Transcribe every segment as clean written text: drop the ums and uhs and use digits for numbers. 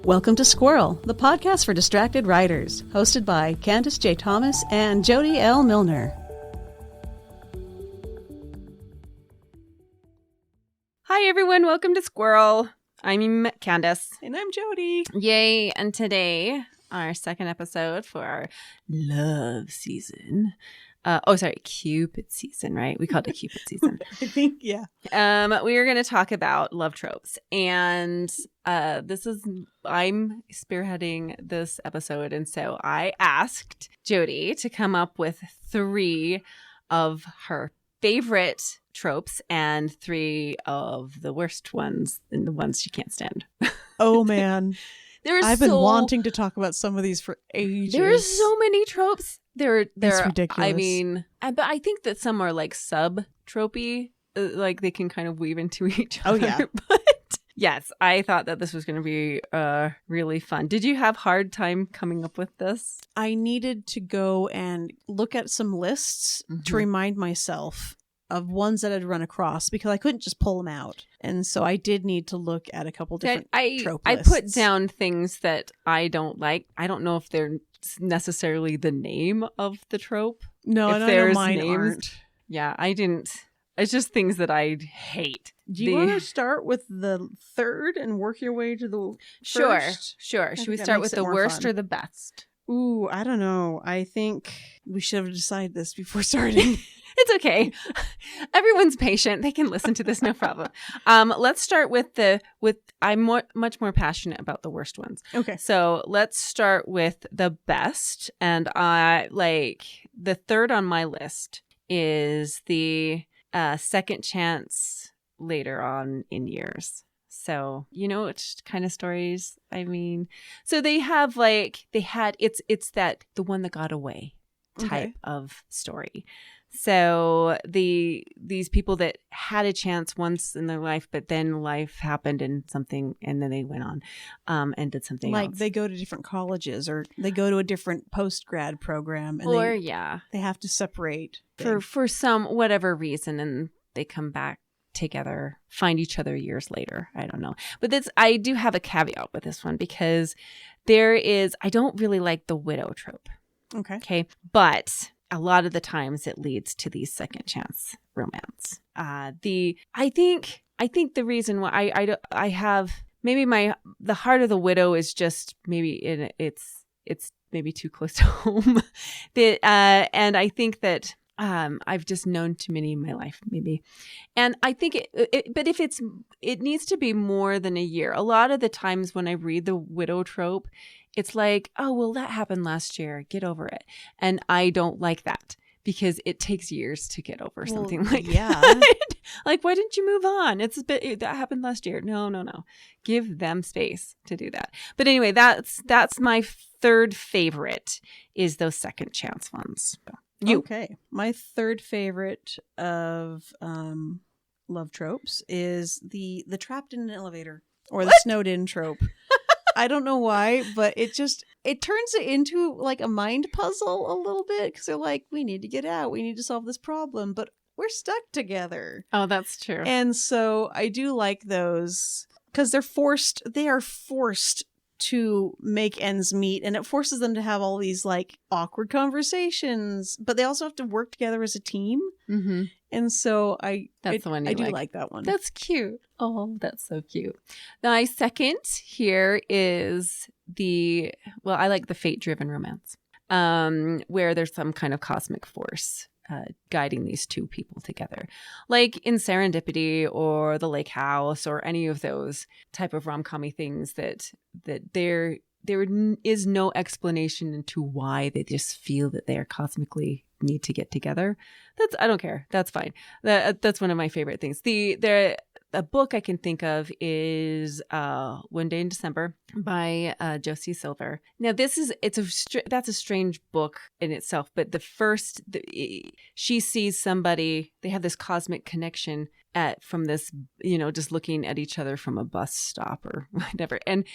Welcome to Squirrel, the podcast for distracted writers, hosted by Candace J. Thomas and Jodi L. Milner. Hi everyone, welcome to Squirrel. I'm Candace. And I'm Jodi. Yay, and today, our second episode for our love season. Cupid season, right? We called it Cupid season. I think, yeah. We are going to talk about love tropes. And I'm spearheading this episode. And so I asked Jodi to come up with 3 of her favorite tropes and 3 of the worst ones and the ones she can't stand. Oh, man. I've been wanting to talk about some of these for ages. There are so many tropes. It's ridiculous. I mean, but I think that some are like sub-tropey, like they can kind of weave into each other. Oh, yeah. But yes, I thought that this was going to be really fun. Did you have hard time coming up with this? I needed to go and look at some lists to remind myself of ones that I'd run across because I couldn't just pull them out. And so I did need to look at a couple different trope lists. I put down things that I don't like. I don't know if they're necessarily the name of the trope. No, I know mine aren't. Yeah, I didn't. It's just things that I hate. Do you want to start with the third and work your way to the first? Sure. Should we start with the worst or the best? Ooh, I don't know. I think we should have decided this before starting. It's okay. Everyone's patient. They can listen to this, no problem. Let's start with I'm much more passionate about the worst ones. Okay. So let's start with the best. And the third on my list is the second chance later on in years. So, it's kind of stories. I mean, so they have it's that the one that got away type of story. So these people that had a chance once in their life, but then life happened and then they went on and did something else. Like they go to different colleges or they go to a different post-grad program. And they have to separate. For some whatever reason, and they come back together, find each other years later. I don't know. But I do have a caveat with this one because I don't really like the widow trope. Okay. But a lot of the times it leads to these second chance romance. I think the reason why I have maybe the heart of the widow is just maybe it's maybe too close to home. And I think that I've just known too many in my life, maybe. And I think but if it needs to be more than a year. A lot of the times when I read the widow trope, it's like, oh, well, that happened last year. Get over it. And I don't like that because it takes years to get over something like that. Like, why didn't you move on? That happened last year. No. Give them space to do that. But anyway, that's my third favorite is those second chance ones. Okay. My third favorite of love tropes is the trapped in an elevator or the snowed in trope. I don't know why, but it turns it into like a mind puzzle a little bit because they're like, we need to get out. We need to solve this problem, but we're stuck together. Oh, that's true. And so I do like those because they are forced to make ends meet, and it forces them to have all these like awkward conversations, but they also have to work together as a team. Mm-hmm. And so I do like that one. That's cute. Oh, that's so cute. My second here is I like the fate-driven romance, where there's some kind of cosmic force guiding these two people together, like in Serendipity or The Lake House or any of those type of rom-com-y things that there is no explanation into why they just feel that they are cosmically need to get together. I don't care. That's fine. That's one of my favorite things. A book I can think of is One Day in December by Josie Silver. Now that's a strange book in itself, but she sees somebody, they have this cosmic connection from this, just looking at each other from a bus stop or whatever. And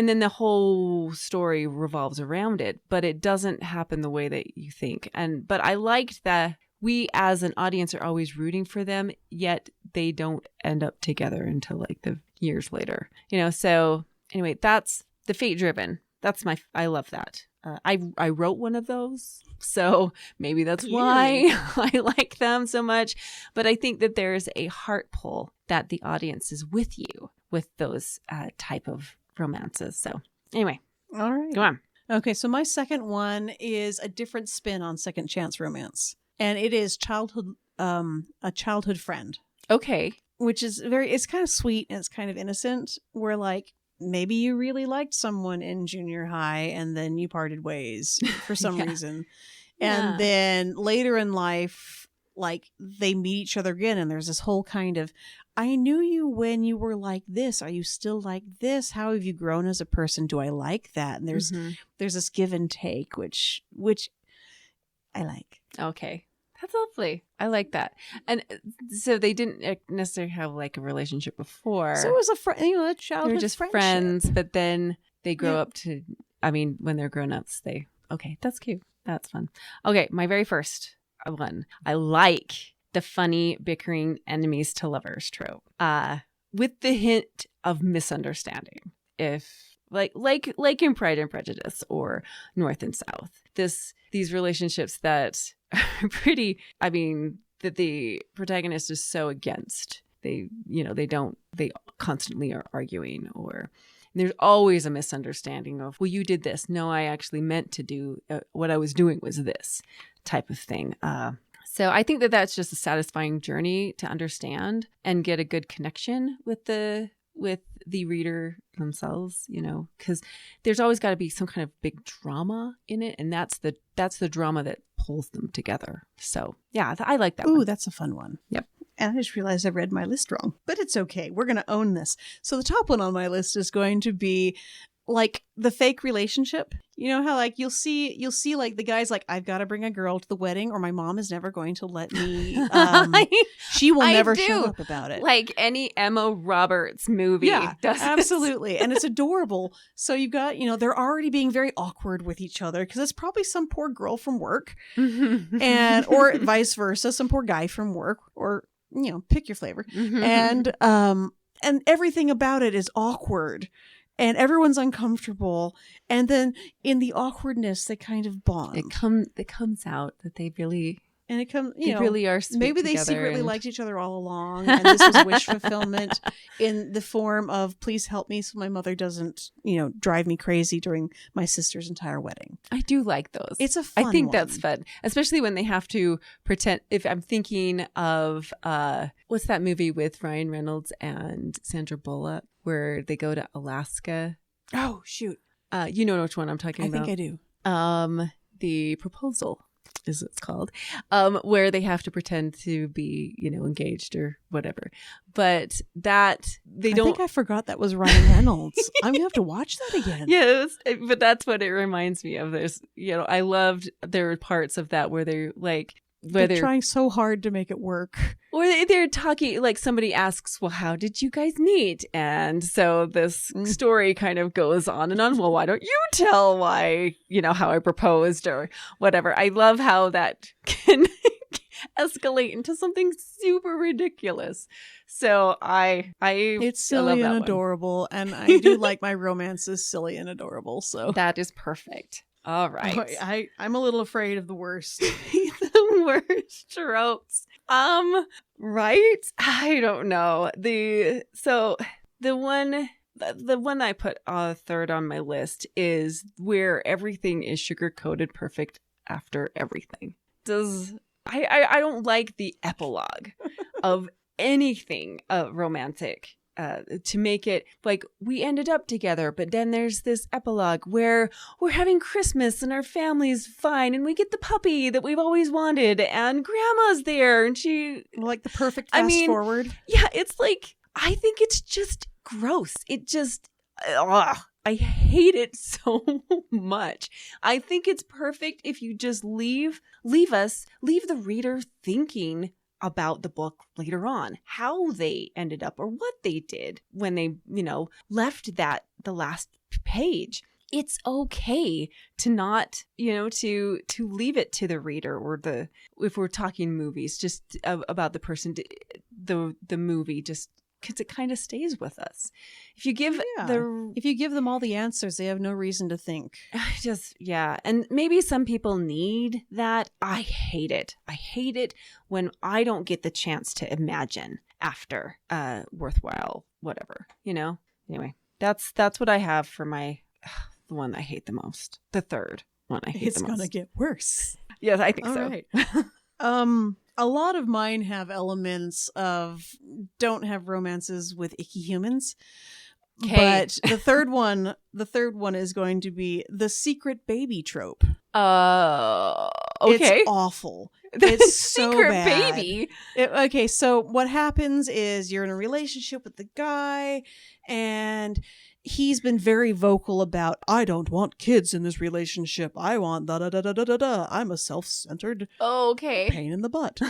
then the whole story revolves around it, but it doesn't happen the way that you think. But I liked that we as an audience are always rooting for them, yet they don't end up together until like the years later, So anyway, that's the fate driven. I love that. I wrote one of those, so maybe that's why I like them so much. But I think that there's a heart pull that the audience is with you with those type of romances. So anyway, all right, go on. Okay, so my second one is a different spin on second chance romance, and it is a childhood friend. Okay, which is it's kind of sweet and it's kind of innocent. Where like maybe you really liked someone in junior high and then you parted ways for some reason. And then later in life, like they meet each other again and there's this whole kind of, I knew you when you were like this. Are you still like this? How have you grown as a person? Do I like that? And there's this give and take, which I like. Okay. That's lovely. I like that. And so they didn't necessarily have like a relationship before. So it was a childhood They're just friendship. Friends, but then they grow up to, when they're grown-ups, okay, that's cute. That's fun. Okay, my very first one. I like the funny bickering enemies to lovers trope. With the hint of misunderstanding. If like in Pride and Prejudice or North and South. These relationships that are pretty, that the protagonist is so against. They constantly are arguing, or there's always a misunderstanding of, well, you did this. No, I actually meant to do what I was doing was this type of thing. So I think that that's just a satisfying journey to understand and get a good connection with the reader themselves, because there's always got to be some kind of big drama in it. And that's the drama that pulls them together. So yeah, I like that. Ooh, that's a fun one. Yep. And I just realized I read my list wrong, but it's okay. We're going to own this. So the top one on my list is going to be like the fake relationship. You know how like you'll see like the guy's like, I've got to bring a girl to the wedding or my mom is never going to let me. She will never show up about it. Like any Emma Roberts movie. Yeah, absolutely. And it's adorable. So you've got, they're already being very awkward with each other because it's probably some poor girl from work or vice versa, some poor guy from work or, pick your flavor. And everything about it is awkward. And everyone's uncomfortable. And then in the awkwardness, they kind of bond. It comes out that they really... And it comes, they really are sweet maybe they together secretly liked each other all along. And this was wish fulfillment in the form of, please help me so my mother doesn't, drive me crazy during my sister's entire wedding. I do like those. It's a fun I think one. that's fun. Especially when they have to pretend. If I'm thinking of, what's that movie with Ryan Reynolds and Sandra Bullock where they go to Alaska? Oh, shoot. You know which one I'm talking about. I think I do. The Proposal is it's called, where they have to pretend to be, engaged or whatever. But that I think I forgot that was Ryan Reynolds. I'm gonna have to watch that again. Yes, but that's what it reminds me of. There's, I loved there were parts of that where they're like, they're trying so hard to make it work. Or they're talking, like somebody asks, well, how did you guys meet? And so this story kind of goes on and on. Well, why don't you tell why, how I proposed or whatever. I love how that can escalate into something super ridiculous. So it's silly and adorable. And I do like my romances silly and adorable. So that is perfect. All right. I'm a little afraid of the worst. The worst tropes. Right? I don't know. The one I put third on my list is where everything is sugar-coated perfect after everything. I don't like the epilogue of anything romantic. To make it like we ended up together, but then there's this epilogue where we're having Christmas and our family's fine and we get the puppy that we've always wanted and grandma's there and she like the perfect fast forward. Yeah, it's like I think it's just gross. It just I hate it so much. I think it's perfect if you just leave the reader thinking about the book later on, how they ended up or what they did when they, left the last page. It's okay to not, to leave it to the reader or if we're talking movies, just about the person, the movie, just because it kind of stays with us. If you give if you give them all the answers, they have no reason to think. And maybe some people need that. I hate it. I hate it when I don't get the chance to imagine after worthwhile whatever, Anyway, that's what I have for my the one I hate the most. The third one I hate the most. It's gonna get worse. Yes, I think all so. Right. A lot of mine have elements of don't have romances with icky humans. Okay. But the third one is going to be the secret baby trope. Okay. It's awful. It's so secret bad. baby. Okay, so what happens is you're in a relationship with the guy, and he's been very vocal about, I don't want kids in this relationship. I want da da da da da da da. I'm a self-centered pain in the butt.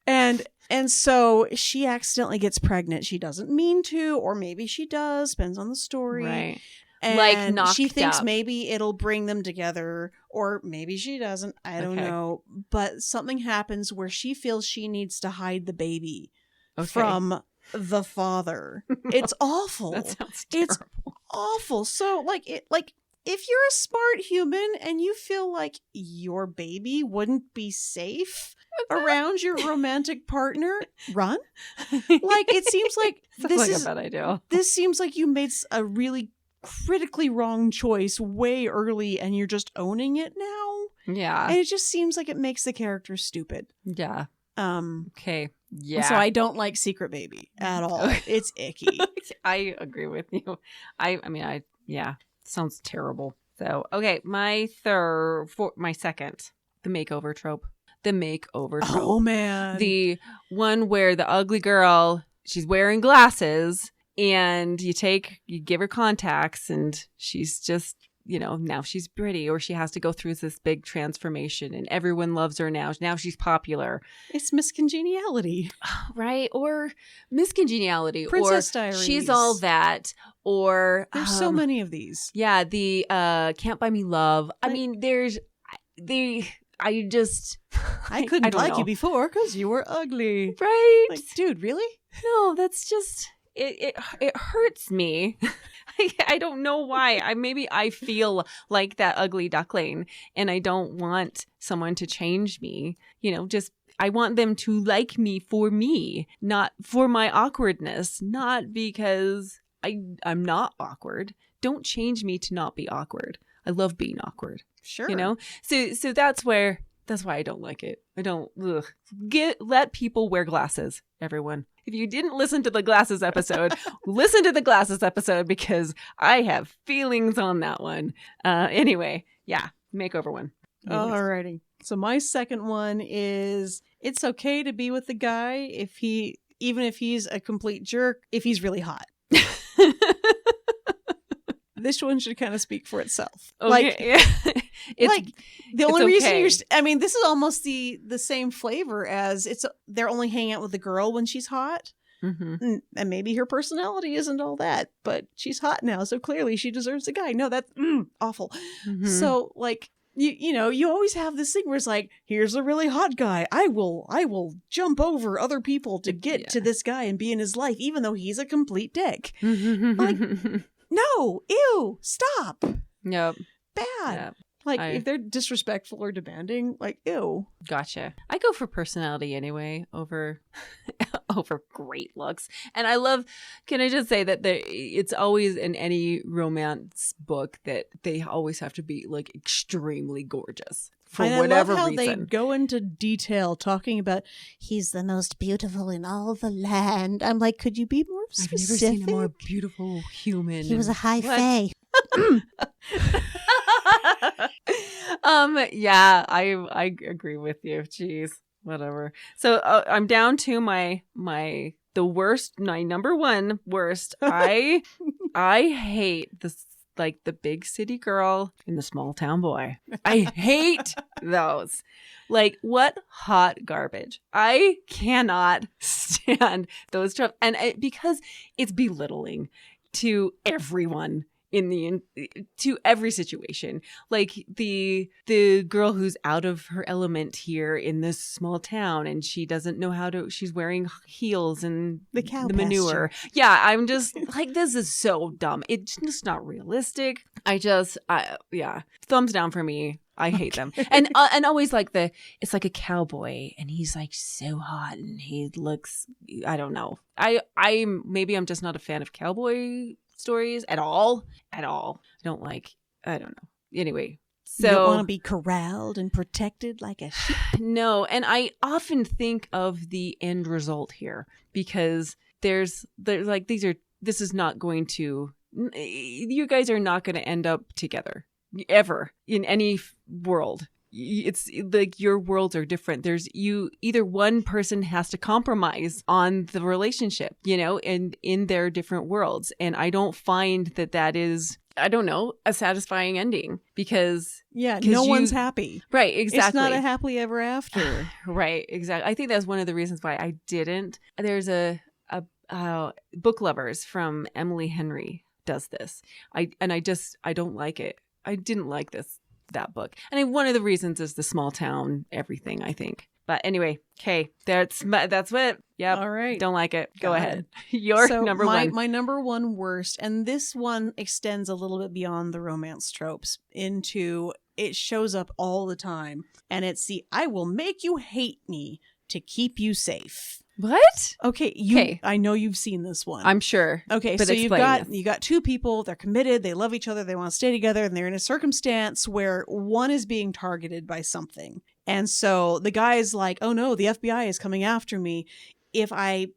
And so she accidentally gets pregnant. She doesn't mean to, or maybe she does. Depends on the story. Right. And knocked she thinks up. maybe it'll bring them together, or maybe she doesn't. I don't know. But something happens where she feels she needs to hide the baby from the father. It's awful. That sounds terrible. It's awful. So if you're a smart human and you feel like your baby wouldn't be safe around your romantic partner, run. It seems like this is a bad idea. This seems like you made a really critically wrong choice way early, and you're just owning it now. Yeah, and it just seems like it makes the character stupid. Yeah. Okay. Yeah. So I don't like Secret Baby at all. It's icky. I agree with you. I mean, sounds terrible. So, okay, my second, the makeover trope. Oh, man. The one where the ugly girl, she's wearing glasses, and you give her contacts, and she's just, now she's pretty, or she has to go through this big transformation, and everyone loves her now. Now she's popular. It's miscongeniality. Right? Or miscongeniality. Princess or Diaries. She's all that. Or there's so many of these. Yeah, the Can't Buy Me Love. I mean, there's I couldn't like you before because you were ugly. Right? Dude, really? No, that's just it hurts me. I don't know why. Maybe I feel like that ugly duckling, and I don't want someone to change me. I want them to like me, not for my awkwardness, not because I'm not awkward. Don't change me to not be awkward. I love being awkward. Sure. So that's why I don't like it. I don't let people wear glasses, everyone. If you didn't listen to the glasses episode, listen to the glasses episode, because I have feelings on that one. Anyway, yeah, makeover one. Alrighty. So my second one is, it's okay to be with the guy even if he's a complete jerk, if he's really hot. This one should kind of speak for itself. Okay. The only reason this is almost the same flavor as they're only hanging out with the girl when she's hot. Mm-hmm. And maybe her personality isn't all that, but she's hot now, so clearly she deserves a guy. No, that's awful. Mm-hmm. So you always have this thing where it's like, here's a really hot guy. I will jump over other people to get to this guy and be in his life, even though he's a complete dick. No, ew, stop. Yep. Bad. Yep. If they're disrespectful or demanding, ew. Gotcha. I go for personality anyway over great looks. And I love, can I just say that it's always in any romance book that they always have to be extremely gorgeous. For whatever reason. I love how they go into detail talking about, he's the most beautiful in all the land. I'm like, could you be more specific? I've never seen a more beautiful human. He was a high fae. Yeah, I agree with you. Jeez, whatever. So I'm down to my worst, my number one worst. I hate this. The big city girl and the small town boy. I hate those. What hot garbage. I cannot stand those tropes. And because it's belittling to everyone to every situation. Like the girl who's out of her element here in this small town, and she doesn't know she's wearing heels and The cow manure. pasture. Yeah, I'm just like, this is so dumb. It's just not realistic. Thumbs down for me. I hate them. And always like it's like a cowboy, and he's like so hot, and he looks, I don't know. Maybe I'm just not a fan of cowboy stories at all. I don't know. Anyway, so you don't want to be corralled and protected like a sheep. No, and I often think of the end result here, because there's like, this is not going to, you guys are not going to end up together ever in any world. It's like your worlds are different. Either one person has to compromise on the relationship, and in their different worlds. And I don't find that is, I don't know, a satisfying ending, because no one's happy. Right, exactly. It's not a happily ever after. Right, exactly. I think that's one of the reasons why I didn't. There's a Book Lovers from Emily Henry does this. I don't like it. I didn't like that book. And one of the reasons is the small town everything, I think. But anyway, okay, that's it. Yep. All right. Don't like it. Go Got ahead. Your number one. My number one worst, and this one extends a little bit beyond the romance tropes into, it shows up all the time, and it's I will make you hate me to keep you safe. What? Okay, I know you've seen this one. I'm sure. Okay, but so you got two people, they're committed, they love each other, they want to stay together, and they're in a circumstance where one is being targeted by something. And so the guy is like, "Oh no, the FBI is coming after me. If I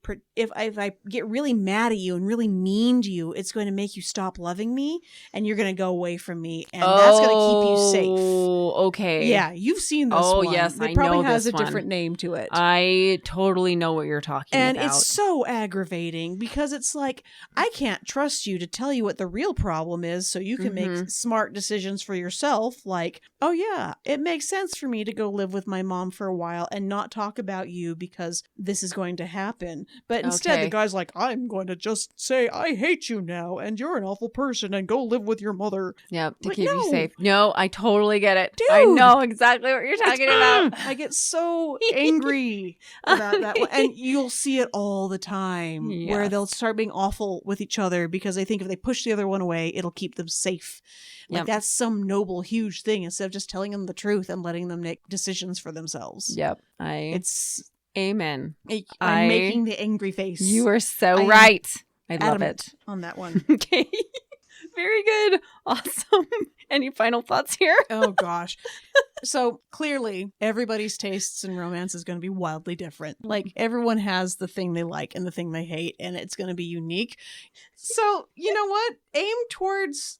get really mad at you and really mean to you, it's going to make you stop loving me, and you're going to go away from me, and that's going to keep you safe." Oh, okay. Yeah, you've seen this one. Oh, yes, it I probably know has this a different name to it. I totally know what you're talking about. And it's so aggravating, because it's like, I can't trust you to tell you what the real problem is, so you can make smart decisions for yourself. Like, oh yeah, it makes sense for me to go live with my mom for a while and not talk about you because this is going to happen. But instead, the guy's like, I'm going to just say I hate you now, and you're an awful person, and go live with your mother. Yep, to keep you safe. No, I totally get it. Dude, I know exactly what you're talking about. I get so angry about that one. And you'll see it all the time, where they'll start being awful with each other because they think if they push the other one away, it'll keep them safe. Like, that's some noble, huge thing, instead of just telling them the truth and letting them make decisions for themselves. Yep. It's... Amen. I'm making the angry face. You are so right. I love it. On that one. Okay. Very good. Awesome. Any final thoughts here? Oh, gosh. So clearly, everybody's tastes in romance is going to be wildly different. Like, everyone has the thing they like and the thing they hate, and it's going to be unique. So, you know what? Aim towards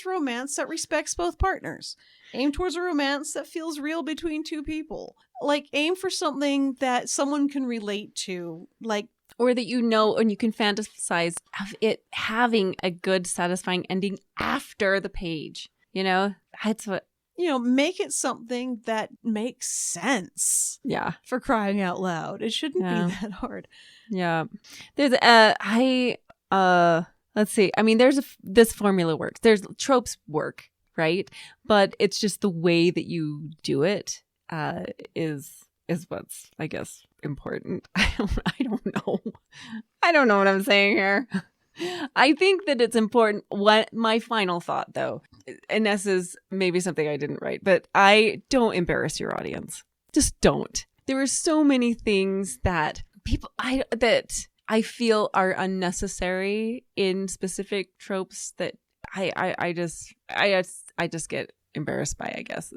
romance that respects both partners. Aim towards a romance that feels real between two people. Like, aim for something that someone can relate to. Like, or that and you can fantasize of it having a good, satisfying ending after the page. That's what... make it something that makes sense. Yeah. For crying out loud. It shouldn't be that hard. Yeah. There's let's see. I mean, this formula works. There's tropes work, right? But it's just the way that you do it is what's, I guess, important. I don't know. I don't know what I'm saying here. I think that it's important. What my final thought, though, and this is maybe something I didn't write, but don't embarrass your audience. Just don't. There are so many things that I feel are unnecessary in specific tropes that I just get embarrassed by. I guess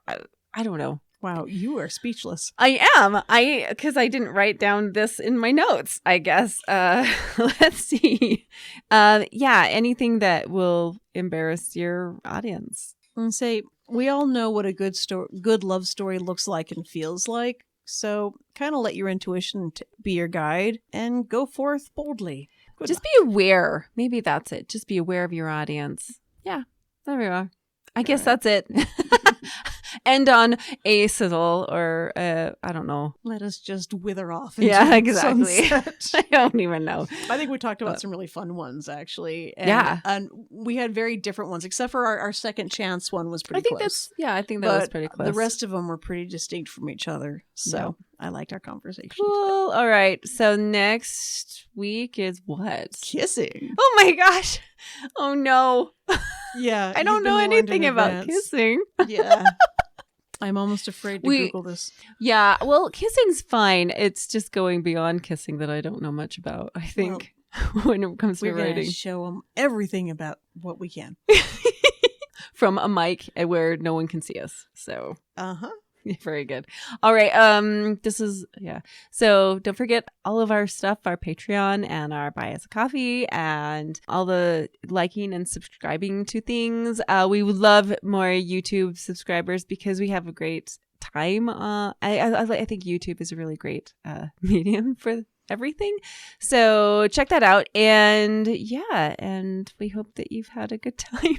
I don't know. Wow, you are speechless. I am. Because I didn't write down this in my notes, I guess. Let's see. Anything that will embarrass your audience. And say, we all know what a good love story looks like and feels like. So kind of let your intuition be your guide and go forth boldly. Just be aware. Maybe that's it. Just be aware of your audience. Yeah, there we are. I guess that's it. end on a sizzle or I don't know. Let us just wither off. Into Yeah, exactly. sunset. I don't even know. I think we talked about some really fun ones, actually. And, Yeah. And we had very different ones, except for our second chance one was pretty close. I think that was pretty close. The rest of them were pretty distinct from each other. So I liked our conversation. Cool. All right. So next week is what? Kissing. Oh my gosh. Oh no. Yeah. I don't know anything about kissing. Yeah. I'm almost afraid to Google this. Yeah. Well, kissing's fine. It's just going beyond kissing that I don't know much about, I think, when it comes to writing. We're going to show them everything about what we can. From a mic where no one can see us. So. Uh-huh. Very good. All right. So don't forget all of our stuff, our Patreon and our Buy Us a Coffee and all the liking and subscribing to things. We would love more YouTube subscribers because we have a great time. I think YouTube is a really great medium for everything. So check that out. And and we hope that you've had a good time.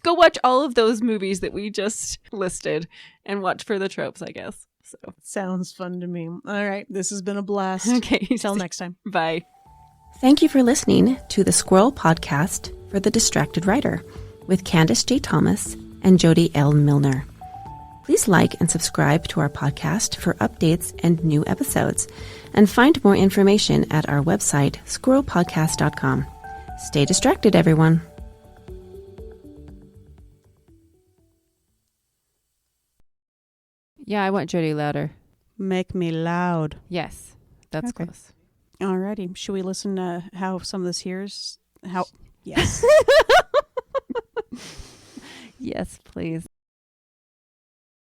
Go watch all of those movies that we just listed and watch for the tropes, I guess. So sounds fun to me. All right. This has been a blast. Okay. Till next time. Bye. Thank you for listening to the Squirrel Podcast for the Distracted Writer with Candace J. Thomas and Jodi L. Milner. Please like and subscribe to our podcast for updates and new episodes, and find more information at our website, squirrelpodcast.com. Stay distracted, everyone. Yeah, I want Jodi louder. Make me loud. Yes, that's close. Alrighty. Should we listen to how some of this hears? How? Yes. Yes, please.